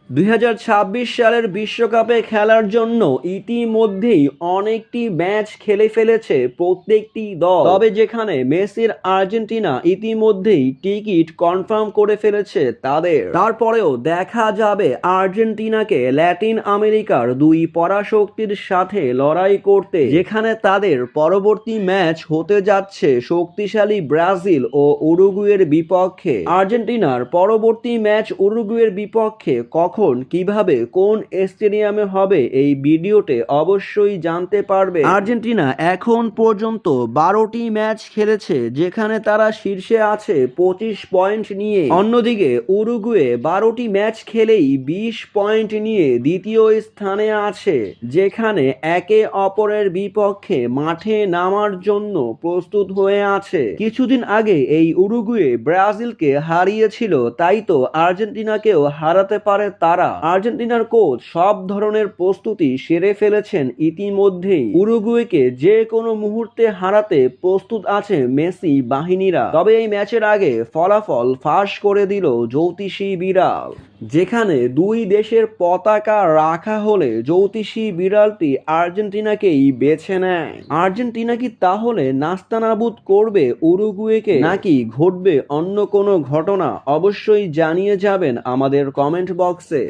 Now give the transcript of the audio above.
2026 সালের বিশ্বকাপে খেলার জন্য ইতিমধ্যেই অনেকটি ম্যাচ খেলে ফেলেছে প্রত্যেকটি দল। তবে যেখানে মেসির আর্জেন্টিনা ইতিমধ্যেই টিকিট কনফার্ম করে ফেলেছে তাদের, তারপরেও দেখা যাবে আর্জেন্টিনাকে ল্যাটিন আমেরিকার দুই পরাশক্তির সাথে লড়াই করতে, যেখানে তাদের পরবর্তী ম্যাচ হতে যাচ্ছে শক্তিশালী ব্রাজিল ও উরুগুয়ের বিপক্ষে। আর্জেন্টিনার পরবর্তী ম্যাচ উরুগুয়ের বিপক্ষে কখন, কিভাবে, কোন স্টেডিয়ামে হবে এই ভিডিওতে অবশ্যই জানতে পারবে। আর্জেন্টিনা এখন পর্যন্ত 12টি ম্যাচ খেলেছে, যেখানে তারা শীর্ষে আছে 25 পয়েন্ট নিয়ে। অন্যদিকে উরুগুয়ে 12টি ম্যাচ খেলেই 20 পয়েন্ট নিয়ে দ্বিতীয় স্থানে আছে, যেখানে একে অপরের বিপক্ষে মাঠে নামার জন্য প্রস্তুত হয়ে আছে। কিছুদিন আগে এই উরুগুয়ে ব্রাজিলকে হারিয়েছিল, তাই তো আর্জেন্টিনাকেও হারাতে পারে তারা। আর্জেন্টিনার কোচ সব ধরনের প্রস্তুতি সেরে ফেলেছেন ইতিমধ্যেই। উরুগুয়েকে যে কোনো মুহূর্তে হারাতে প্রস্তুত আছে মেসি বাহিনীরা। তবে এই ম্যাচের আগে ফলাফল ফাঁস করে দিল জ্যোতিষী বিড়াল, যেখানে দুই দেশের পতাকা রাখা হলে জ্যোতিষী বিড়ালটি আর্জেন্টিনাকেই বেছে নেয়। আর্জেন্টিনা কি তাহলে নাস্তানাবুদ করবে উরুগুয়েকে, নাকি ঘটবে অন্য কোনো ঘটনা? অবশ্যই জানিয়ে যাবেন আমাদের কমেন্ট বক্সে।